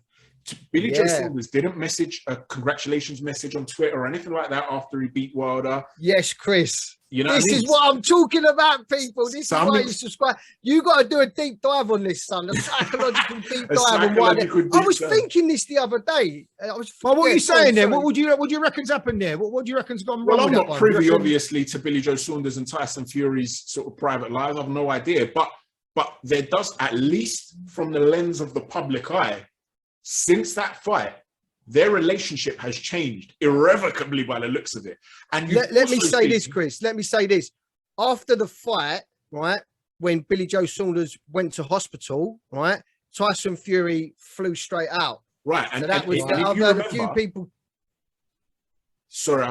Billy Joe Saunders didn't message a congratulations message on Twitter or anything like that after he beat Wilder. Yes, Chris. You know, this is what I'm talking about, people. This is why you subscribe. You got to do a deep dive on this, son. A psychological deep dive on why. I was thinking this the other day. Well, what are you saying then? What would you reckon's happened there? What do you reckon's gone wrong? Well, I'm not privy, obviously, to Billy Joe Saunders and Tyson Fury's sort of private lives. I have no idea, but there does, at least from the lens of the public eye, since that fight, their relationship has changed irrevocably by the looks of it. And let me say this, Chris. Let me say this. After the fight, right, when Billy Joe Saunders went to hospital, right, Tyson Fury flew straight out. Right, and that was I've heard a few people. Sorry,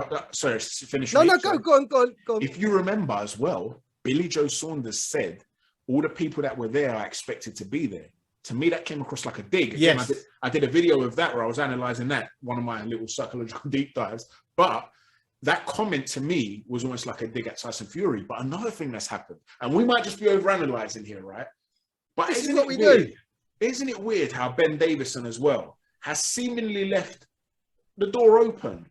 finish. No, go on. If you remember as well, Billy Joe Saunders said all the people that were there are expected to be there. To me, that came across like a dig. Again, yes. I did a video of that where I was analysing that, one of my little psychological deep dives. But that comment to me was almost like a dig at Tyson Fury. But another thing that's happened, and we might just be overanalyzing here, right? But this is what we do. Isn't it weird how Ben Davison as well has seemingly left the door open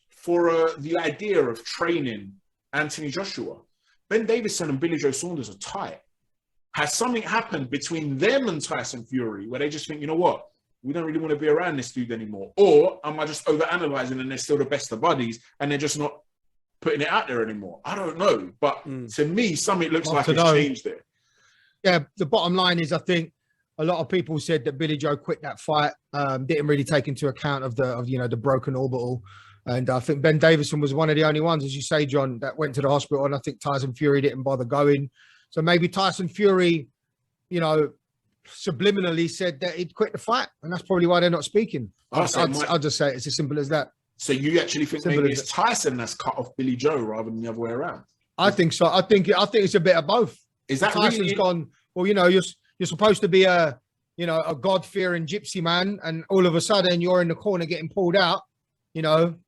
for the idea of training Anthony Joshua? Ben Davison and Billy Joe Saunders are tight. Has something happened between them and Tyson Fury where they just think, you know what, we don't really want to be around this dude anymore? Or am I just overanalyzing and they're still the best of buddies and they're just not putting it out there anymore? I don't know. But to me, something looks like it's changed there. Yeah, the bottom line is, I think a lot of people said that Billy Joe quit that fight, didn't really take into account of the broken orbital. And I think Ben Davison was one of the only ones, as you say, John, that went to the hospital. And I think Tyson Fury didn't bother going. So maybe Tyson Fury, subliminally said that he'd quit the fight. And that's probably why they're not speaking. I'll just say it's as simple as that. So you actually think maybe it's Tyson that's cut off Billy Joe rather than the other way around? I think so. I think it's a bit of both. Is that Tyson's really... gone, well, you're supposed to be a God-fearing gypsy man, and all of a sudden you're in the corner getting pulled out, don't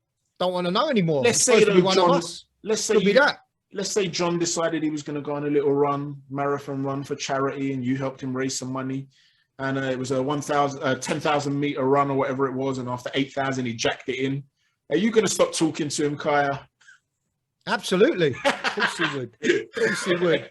want to know anymore. Let's say that. Let's say John decided he was going to go on a little marathon run for charity, and you helped him raise some money. And it was a 10,000 meter run or whatever it was. And after 8,000, he jacked it in. Are you going to stop talking to him, Kaya? Absolutely. Of course he would. Of course he would.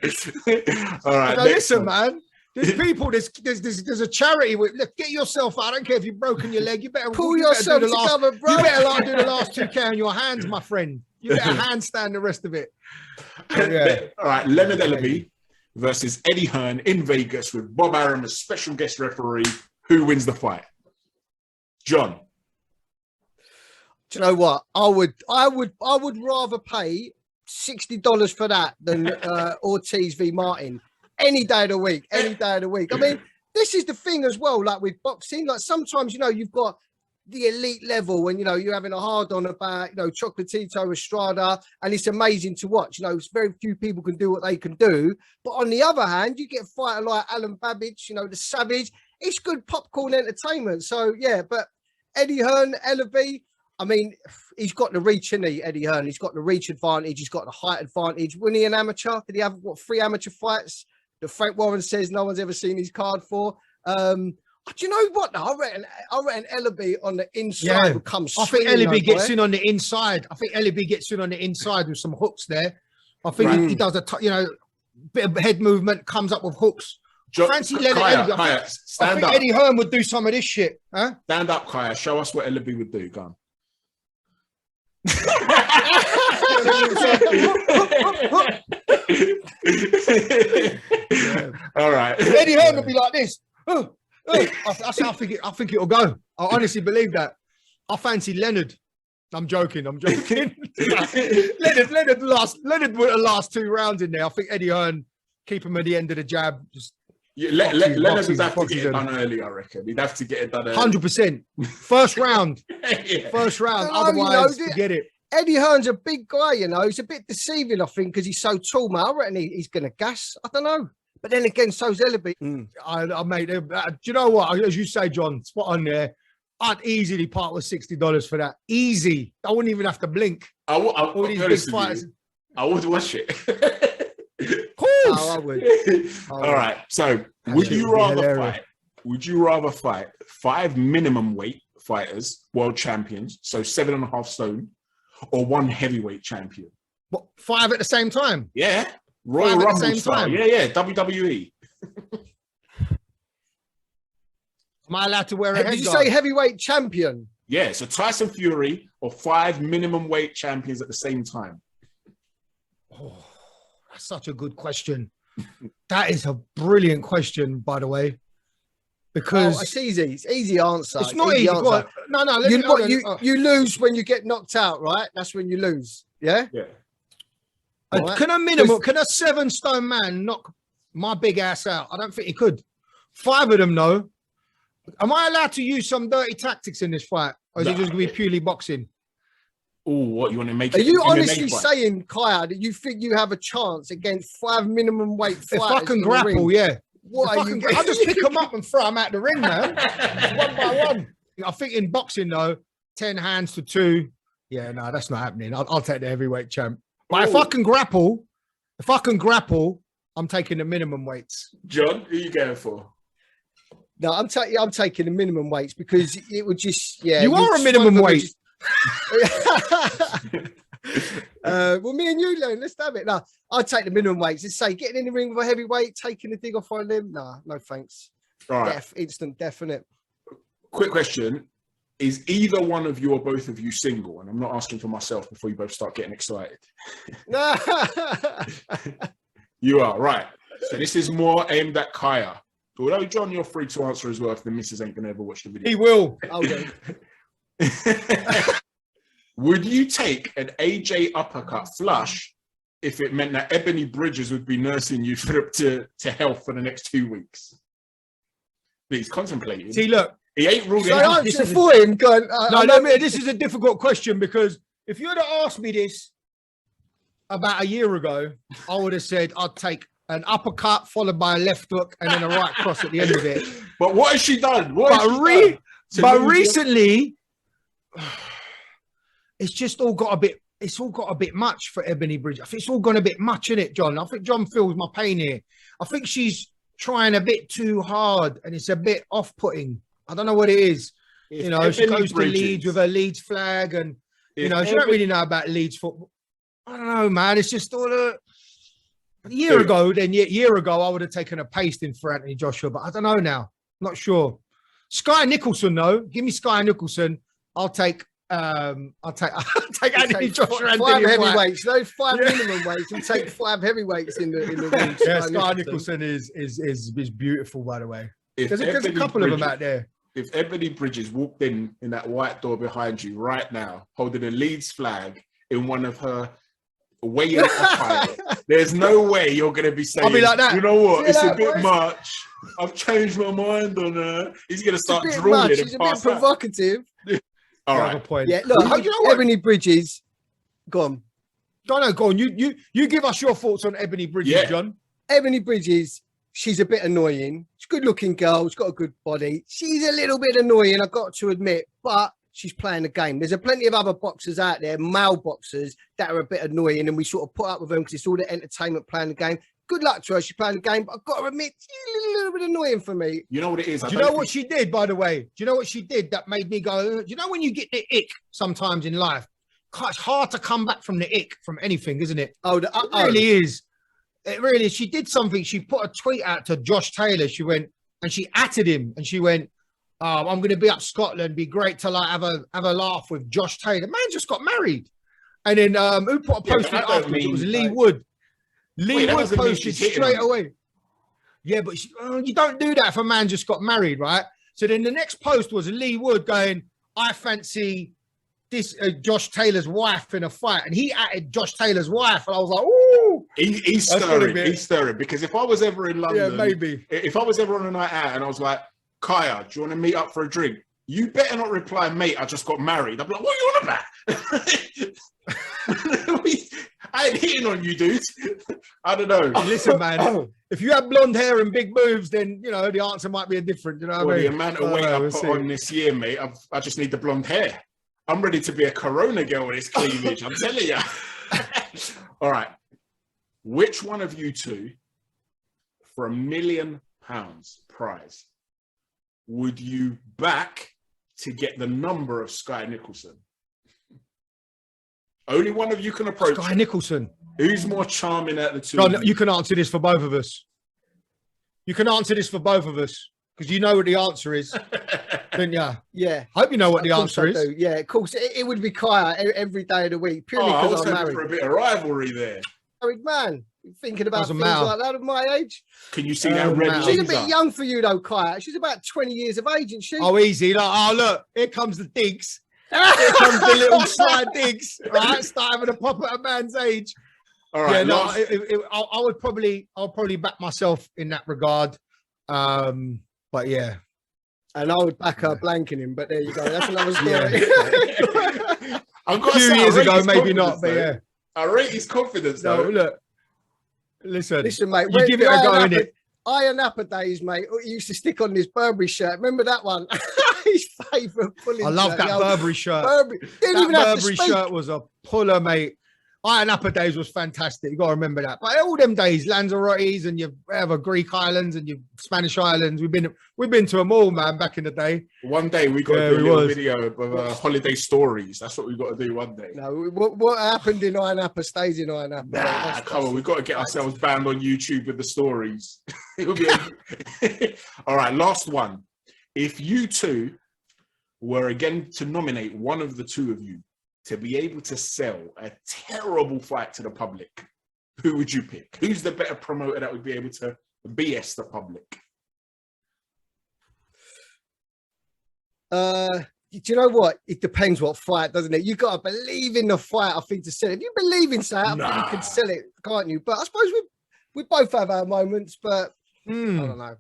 All right. Now, listen, man. There's people, there's a charity. Look, get yourself out. I don't care if you've broken your leg. You better pull yourself together, bro. You better do the last 2K on your hands, my friend. You better handstand the rest of it. Yeah. All right. Leonard Ellaby versus Eddie Hearn in Vegas with Bob Arum as special guest referee. Who wins the fight? John. Do you know what? I would rather pay $60 for that than Ortiz v. Martin. Any day of the week. Any day of the week. I mean, this is the thing as well, like with boxing. Like sometimes, you've got the elite level and, you're having a hard on about, Chocolatito, Estrada, and it's amazing to watch. It's very few people can do what they can do. But on the other hand, you get a fighter like Alan Babbage, the Savage. It's good popcorn entertainment. So, yeah, but Eddie Hearn, Ellaby, I mean, he's got the reach, isn't he, Eddie Hearn? He's got the reach advantage. He's got the height advantage. When he an amateur, did he have, 3 amateur fights that Frank Warren says no one's ever seen his card for? Do you know what? I reckon Ellaby on the inside will come. I think Ellaby gets in on the inside. With some hooks there. I think he does a bit of head movement, comes up with hooks. Fancy Leonard Ellaby. Kaya, I think Eddie Hearn would do some of this shit. Huh? Stand up, Kaya. Show us what Ellaby would do. Go on. All right. Eddie Hearn would be like this. That's how I think it'll go. I honestly believe that. I fancy Leonard. I'm joking. Leonard would the last 2 rounds in there. I think Eddie Hearn keep him at the end of the jab. Just Yeah, Leonard would have to get it done early, I reckon. He'd have to get it done early. 100%. First round. Yeah. First round. No, Otherwise, forget it. Eddie Hearn's a big guy, you know. He's a bit deceiving, I think, because he's so tall, man. I reckon he's going to gas. I don't know. But then again, so's Ellaby. I made it. Do you know what? As you say, John, spot on there. I'd easily part with $60 for that. Easy. I wouldn't even have to blink. All these big fighters. I would watch it. Of course. Oh, I would. All right. So, would you rather fight 5 minimum weight fighters, world champions, so 7.5 stone, or 1 heavyweight champion? What, 5 at the same time? Yeah. Royal Rumble style. Time? Yeah. WWE. Am I allowed to wear a headguard? Did you say heavyweight champion? Yeah. So Tyson Fury or 5 minimum weight champions at the same time. Oh, that's such a good question. That is a brilliant question, by the way. Because it's easy. It's easy answer. It's not easy. No. You lose when you get knocked out, right? That's when you lose. Yeah. Yeah. Right. Can a 7-stone man knock my big ass out? I don't think he could. 5 of them, no. Am I allowed to use some dirty tactics in this fight, or is it just going to be purely boxing? Oh, what you want to make? Are you honestly saying, Kaya, that you think you have a chance against 5 minimum weight fighters? If I can grapple, yeah. What are you? I'll just pick them up and throw them out the ring, man. One by one. I think in boxing, though, 10 hands to 2. Yeah, no, that's not happening. I'll take the heavyweight champ. But if I can grapple, I'm taking the minimum weights. John, who are you going for? No, I'm taking the minimum weights because it would just, yeah. You are a minimum weight. Well, me and you, Len, let's have it. No, I'll take the minimum weights. Let's say getting in the ring with a heavyweight, taking the dig off our limb. Nah, no thanks. All right. Instant definite. Quick question. Is either one of you or both of you single? And I'm not asking for myself before you both start getting excited. No. You are, right. So this is more aimed at Kaya. Although, John, you're free to answer as well if the missus ain't going to ever watch the video. He will. Okay. Would you take an AJ uppercut flush if it meant that Ebony Bridges would be nursing you to health for the next 2 weeks? He's contemplating. See, look. He ain't ruled So out. answer for him. Going, this is a difficult question because if you had asked me this about a year ago, I would have said I'd take an uppercut followed by a left hook and then a right cross at the end of it. But what has she done? But recently, it's all got a bit much for Ebony Bridges. I think it's all gone a bit much, in it, John. I think John feels my pain here. I think she's trying a bit too hard and it's a bit off-putting. I don't know what it is. She goes to Leeds with her Leeds flag and, she don't really know about Leeds football. I don't know, man. It's just all a year ago, I would have taken a pasting for Anthony Joshua, but I don't know now. I'm not sure. Sky Nicholson, though. Give me Sky Nicholson. I'll take Anthony Joshua and 5 heavyweights. No 5 minimum weights. We'll take 5 heavyweights in the ring. Yeah, Sky Nicholson is beautiful, by the way. There's a couple of them out there. If Ebony Bridges walked in that white door behind you right now, holding a Leeds flag in one of her weighing attire, there's no way you're going to be saying, I'll be like that. You know what? It's a bit much. I've changed my mind on her. He's going to start drooling. She's a bit provocative. All right. Point. Yeah, look, you know Ebony Bridges. Go on. No, go on. You give us your thoughts on Ebony Bridges, John. Ebony Bridges, she's a bit annoying. She's a good-looking girl. She's got a good body. She's a little bit annoying, I've got to admit, but she's playing the game. There's plenty of other boxers out there, male boxers, that are a bit annoying, and we sort of put up with them because it's all the entertainment playing the game. Good luck to her. She's playing the game, but I've got to admit, she's a little bit annoying for me. You know what it is? Do you know what she did, by the way? Do you know what she did that made me go, do you know when you get the ick sometimes in life? It's hard to come back from the ick from anything, isn't it? It really is. It really is. She did something. She put a tweet out to Josh Taylor. She went, and she atted him, and she went, I'm going to be up Scotland. Be great to have a laugh with Josh Taylor. Man just got married. And then who put a post afterwards? It was Lee Wood. Lee Wood posted straight away. Yeah, but you don't do that if a man just got married, right? So then the next post was Lee Wood going, I fancy this Josh Taylor's wife in a fight. And he atted Josh Taylor's wife. And I was like, ooh. He's stirring. He's stirring because if I was ever in London, yeah, maybe. If I was ever on a night out and I was like, Kaya, do you want to meet up for a drink? You better not reply, mate, I just got married. I'm like, what are you on about? I ain't hitting on you, dude. I don't know. Listen, man, if you have blonde hair and big boobs, then, you know, the answer might be different. You know what I mean? The amount of weight I put on this year, mate, I just need the blonde hair. I'm ready to be a Corona girl with this cleavage. I'm telling you. All right. Which one of you two, for £1 million prize, would you back to get the number of Sky Nicholson? Only one of you can approach Sky Nicholson. Who's more charming at the two? John, you can answer this for both of us. You can answer this for both of us because you know what the answer is, don't you? Yeah. I hope you know what the answer is. Yeah, of course. It would be Kaya every day of the week, purely because I'm married. For a bit of rivalry there. Married man. Thinking about things like that at my age. Can you see that red? She's a bit young for you though, Kaya. She's about 20 years of age, isn't she? Oh, easy. Like, oh, look, here comes the digs. Here comes the little slide digs. Right, start having a pop at a man's age. All right. Yeah, I'll probably back myself in that regard. But yeah. And I would back her blanking him, but there you go. That's another story. A few years ago, maybe not, but yeah. I rate his confidence though. No, look. Listen, mate. You give it a go, innit? Iron Apple days, mate. He used to stick on this Burberry shirt. Remember that one? His favourite pulling I love that Burberry shirt. That Burberry shirt was a puller, mate. Iron Apple days was fantastic. You got to remember that. But all them days, Lanzarote's and you have Greek islands and your Spanish islands. We've been to them all, man. Back in the day. One day we got to do a little video of holiday stories. That's what we got to do one day. No, what happened in Iron Apple stays in Iron Apple. Nah, come on, we've got to get ourselves banned on YouTube with the stories. It'll be all right. Last one. If you two were again to nominate one of the two of you to be able to sell a terrible fight to the public, who would you pick? Who's the better promoter that would be able to BS the public? Do you know what? It depends what fight, doesn't it? You got to believe in the fight, I think, to sell it. If you believe in something, you can sell it, can't you? But I suppose we both have our moments, but I don't know.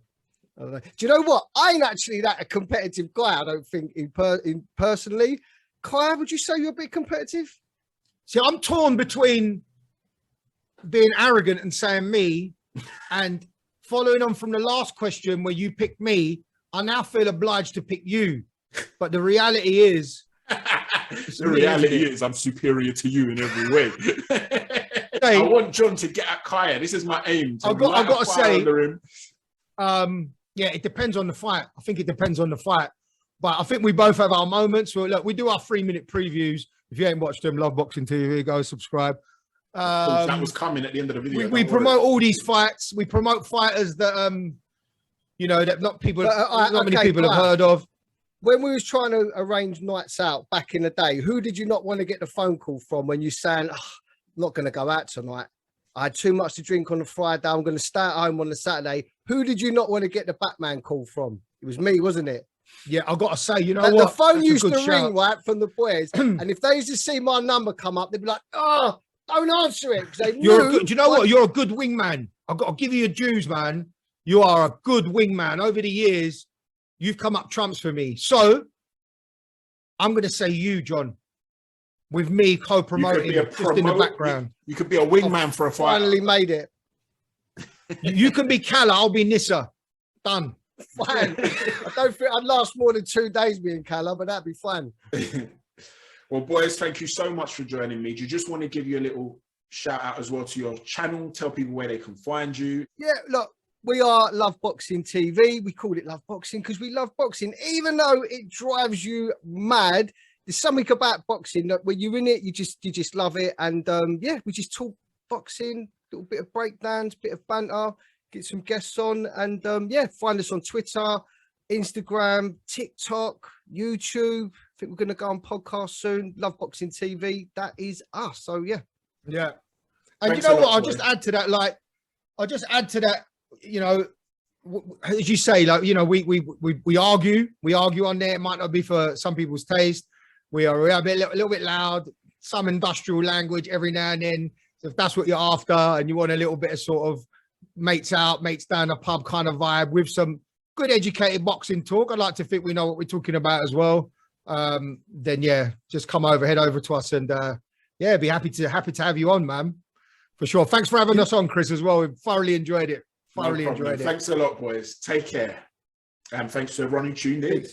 Do you know what? I ain't actually that a competitive guy, I don't think, personally. Kaya, would you say you're a bit competitive? See, I'm torn between being arrogant and saying me, and following on from the last question where you picked me, I now feel obliged to pick you. But the reality is... the reality is I'm superior to you in every way. I want John to get at Kaya. This is my aim. I've got to say, yeah, it depends on the fight. I think it depends on the fight. But I think we both have our moments. Well, look, we do our 3-minute previews. If you ain't watched them, Love Boxing TV, go subscribe. That was coming at the end of the video. We promote all these fights. We promote fighters that, you know, that not many people have heard of. When we was trying to arrange nights out back in the day, who did you not want to get the phone call from when you're saying, I'm not going to go out tonight? I had too much to drink on the Friday. I'm going to stay at home on the Saturday. Who did you not want to get the Batman call from? It was me, wasn't it? Yeah, I've got to say, you know what? The phone used to ring, right, from the boys. And if they used to see my number come up, they'd be like, oh, don't answer it. They knew. Do you know what? You're a good wingman. I've got to give you your dues, man. You are a good wingman. Over the years, you've come up trumps for me. So I'm going to say you, John, with me co-promoting just in the background. You could be a wingman for a fight. Finally made it. You can be Kala. I'll be Nissa. Done. Fine. I don't think I'd last more than 2 days being Kala, but that'd be fun. Well, boys, thank you so much for joining me. Do you just want to give you a little shout out as well to your channel? Tell people where they can find you. Yeah, look, we are Love Boxing TV. We call it Love Boxing because we love boxing, even though it drives you mad. There's something about boxing that when you're in it, you just love it. And yeah, we just talk boxing, a little bit of breakdowns, bit of banter. Get some guests on, and yeah, find us on Twitter, Instagram, TikTok, YouTube. I think we're going to go on podcast soon. Love Boxing TV. That is us. So yeah. And thanks, you know what? I'll just add to that. You know, as you say, like, you know, we argue on there. It might not be for some people's taste. We are a little bit loud. Some industrial language every now and then. So if that's what you're after and you want a little bit of sort of mates out, mates down the pub kind of vibe with some good educated boxing talk, I'd like to think we know what we're talking about as well. Then yeah, just come over, head over to us, and yeah, be happy to have you on, man. For sure. Thanks for having us on, Chris, as well. We've thoroughly enjoyed it. Thoroughly enjoyed it. Thanks a lot, boys. Take care. And thanks to everyone who tuned in.